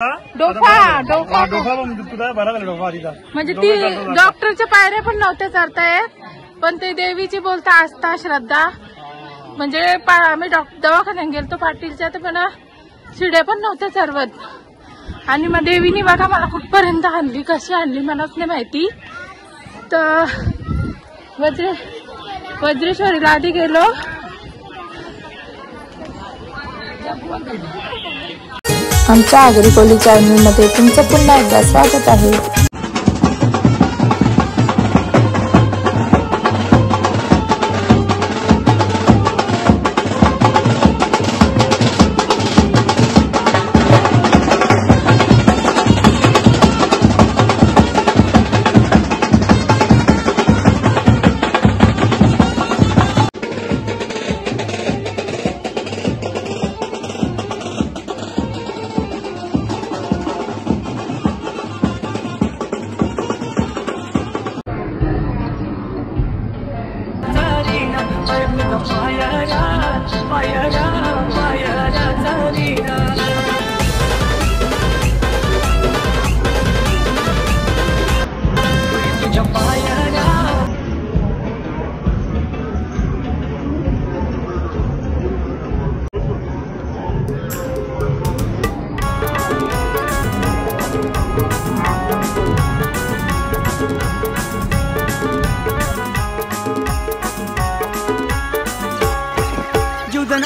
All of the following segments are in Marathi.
डोफा म्हणजे ती डॉक्टरच्या पायऱ्या पण नव्हत्या चढता येत, पण ते देवीची बोलता आस्था श्रद्धा. म्हणजे आम्ही दवाखान्यात गेलतो पाटीलच्या, तर पण शिड्या पण नव्हत्या चढवत. आणि मग देवीनी बघा मला कुठपर्यंत आणली, कशी आणली मलाच नाही माहिती. तर वज्रेश्वरीला आधी गेलो. आमच्या आगरी कोली चॅनलमध्ये तुमचं पुन्हा एकदा स्वागत आहे.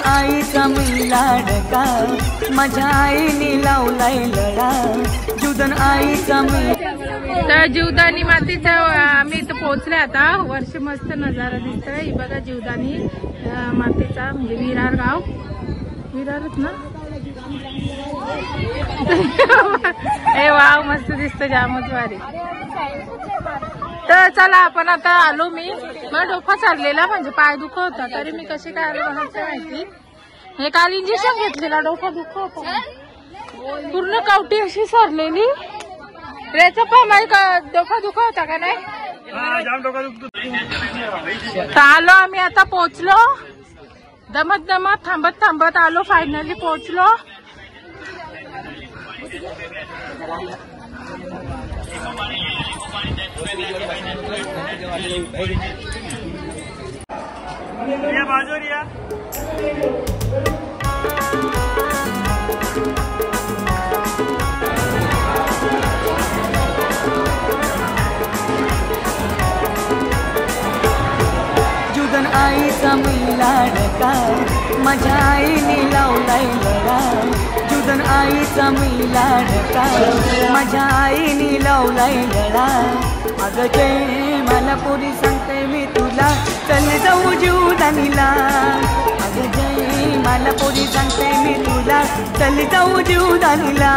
आईचा मी लाडका माझ्या आईने लावलाय लढा. जुदन आईचा मी. तर जीवदानी मातीचा आम्ही इथं पोहोचले आता. वर्ष मस्त नजारा दिसतोय. ही बघा जीवदानी मातीचा म्हणजे विरार गाव. विरारच ना. हे वाव मस्त दिसतं, जामच भारी. तर चला आपण आता आलो. मग डोफा चाललेला म्हणजे पाय दुखत होता, तरी मी कशी काय आलो म्हणायचं माहिती. हे काल इंजेक्शन घेतलेला, डोफा दुखत होता पूर्ण, कावटी अशी सरलेली. याचा पण माहिती का डोफा दुखत होता का नाही. तर आलो आम्ही आता, पोहोचलो. दमत दमत थांबत थांबत आलो, फायनली पोहोचलो. जुदन आईचा मी लाडका माझ्या आईने लावलाय लढा. जुदन आईचा मी लाडका माझ्या आईने लावलाय लढा. अगं जय मला पोरी सांगते मी तुला, चल जाऊ जीवदानीला. अगं जय मला पोरी सांगते मी तुला, चल जाऊ जीवदानीला.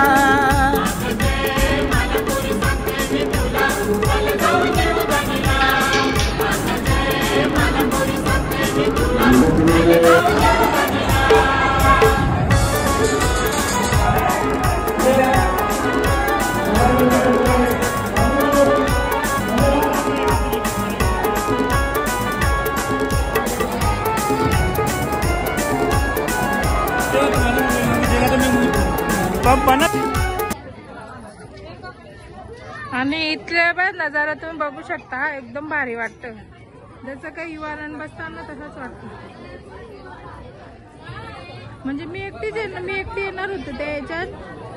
आणि इथल्या पण नजारा तुम्ही बघू शकता, एकदम भारी वाटतं. जसं काही युवारण बसताना तसंच वाटतं. म्हणजे मी एकटी येणार होते त्या याच्यात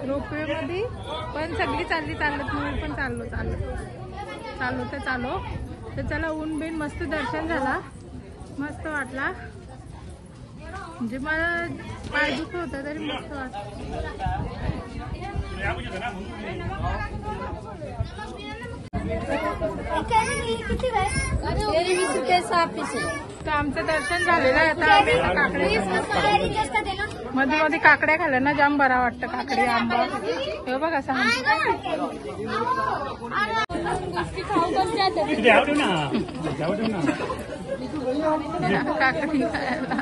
रोपवे मध्ये, पण सगळी चालत मी पण चाललो तर चला ऊन बिन मस्त दर्शन झाला, मस्त वाटला. म्हणजे मला पाय दुखत होता तरी मस्त वाटलं. तर आमचं दर्शन झालेलं आहे. आता आम्ही मध्ये मध्ये काकड्या खाल्ल्या ना, जाम बरा वाटतं. काकडी आंबा हे बघा सांग. काकडी खायला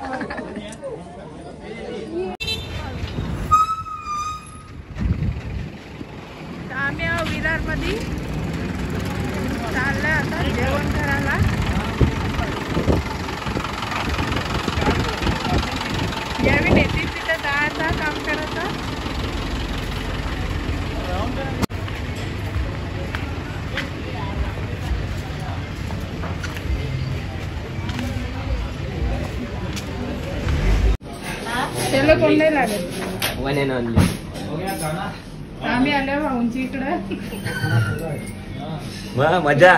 आम्ही विरार मध्ये चाललंय आता जेवण करायला. यावी नेते तिथं जायचं काम करायचं. लागत. One and only. आम्ही आलो भाऊंची इकडं मजा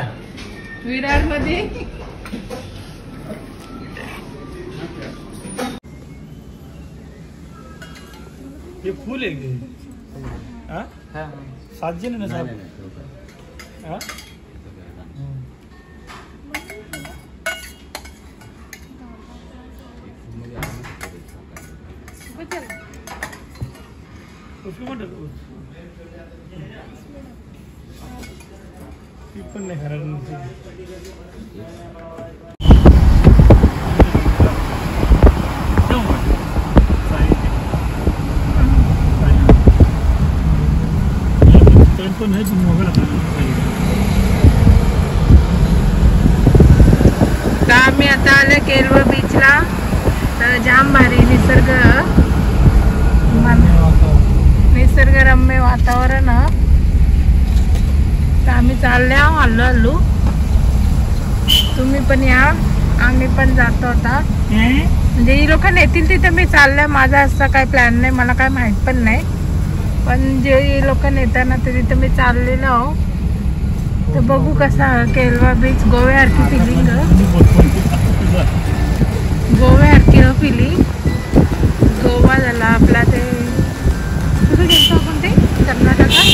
विरार मध्ये. ये फूल है हाँ? 7 जन है ना साहब? हाँ? उसको मत डालो. ती पण नाही खाणार. पण है तर आम्ही आता आले केलवा बीचला. तर जाम भारी निसर्गरम्य वातावरण. तर आम्ही चालले आहो हल्लू. तुम्ही पण या. आम्ही पण जातो आता. म्हणजे ही लोक नेतील तिथे मी चाललंय. माझा असा काही प्लॅन नाही. मला काय माहित पण नाही. पण जे लोक नेताना ते तिथे मी चाललेलो आहो. तर बघू कसा केलवा बीच. गोव्यासारखी फिलिंग. गोव्यासारखी फिलिंग. गोवा झाला आपला. ते कुठे गेलो आपण ते कर्नाटकात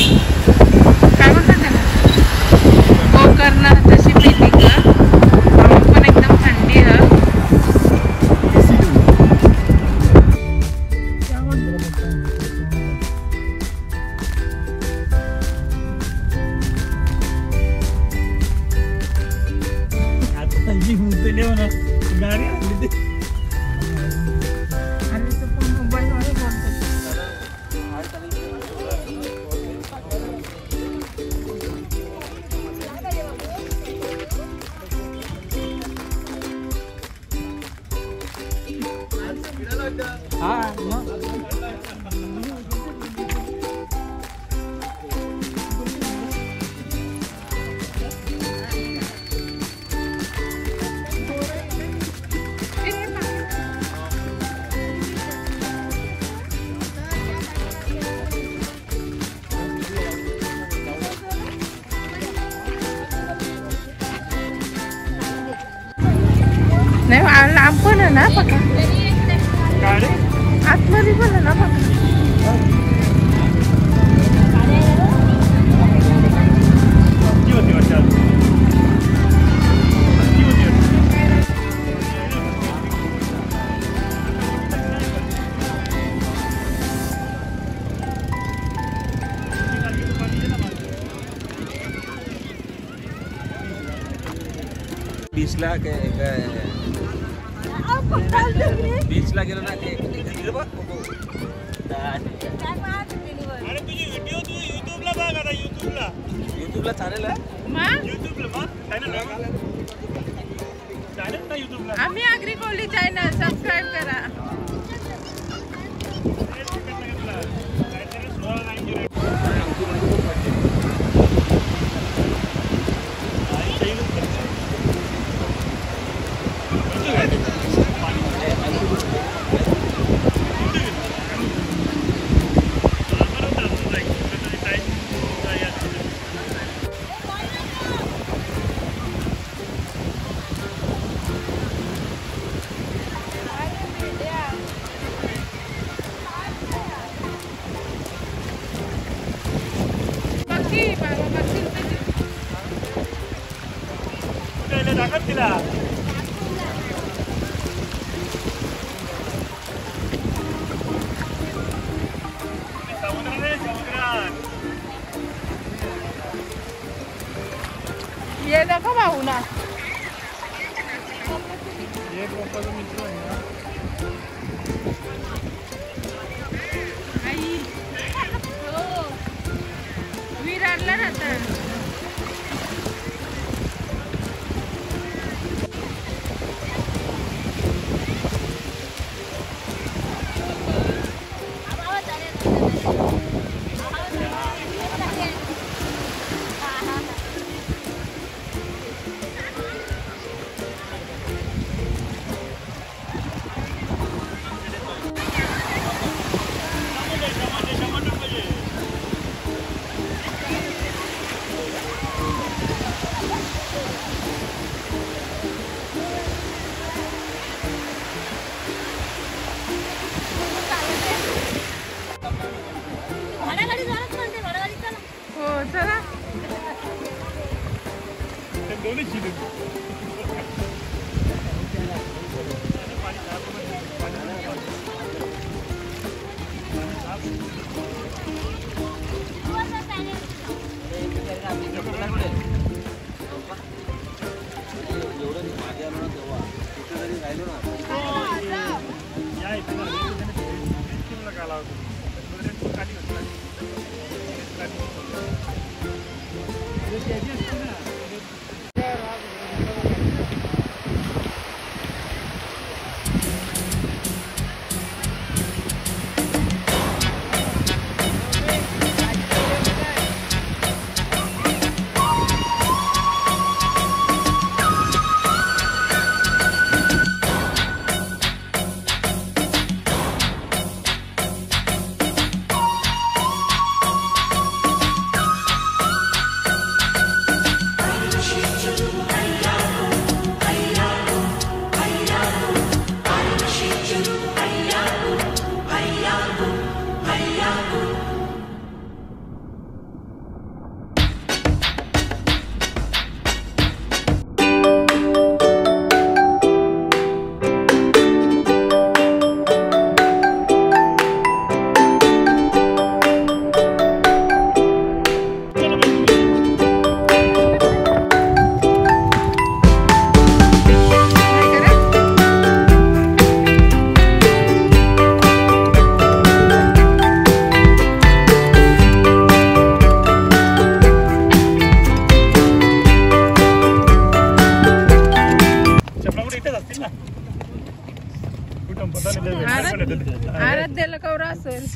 काय म्हणतात त्याला गोकर्ण. तशी फिलिंग. हवा पण एकदम थंडी आहे. गाडी आणली ते नाही लांब पण आहे ना बघा. गाडी आतमध्ये पण आहे ना बघा. बीचला बीचला गेलो ना ते अरे तुझी व्हिडिओ तू युट्यूबला बघ आता. युट्यूबला चालेल युट्यूबला चालेल ना युट्यूबला. आम्ही आगरी कोली चॅनल सबस्क्राईब करा. दाखव तिला. ये नको भाऊ ना. आई हो विरारला राहतात. चला ते दोन्ही शिकले. या इथे ना काला आराध्याला कवरा असेल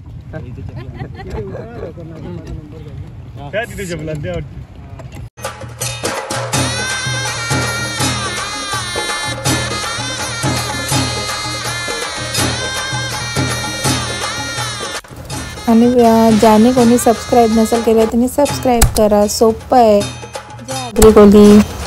काय तिथे जमला त्या आणि ज्याने कोणी सबस्क्राईब नसेल केलं त्यांनी सबस्क्राईब करा. सोपं आहे. जय आगरी कोली.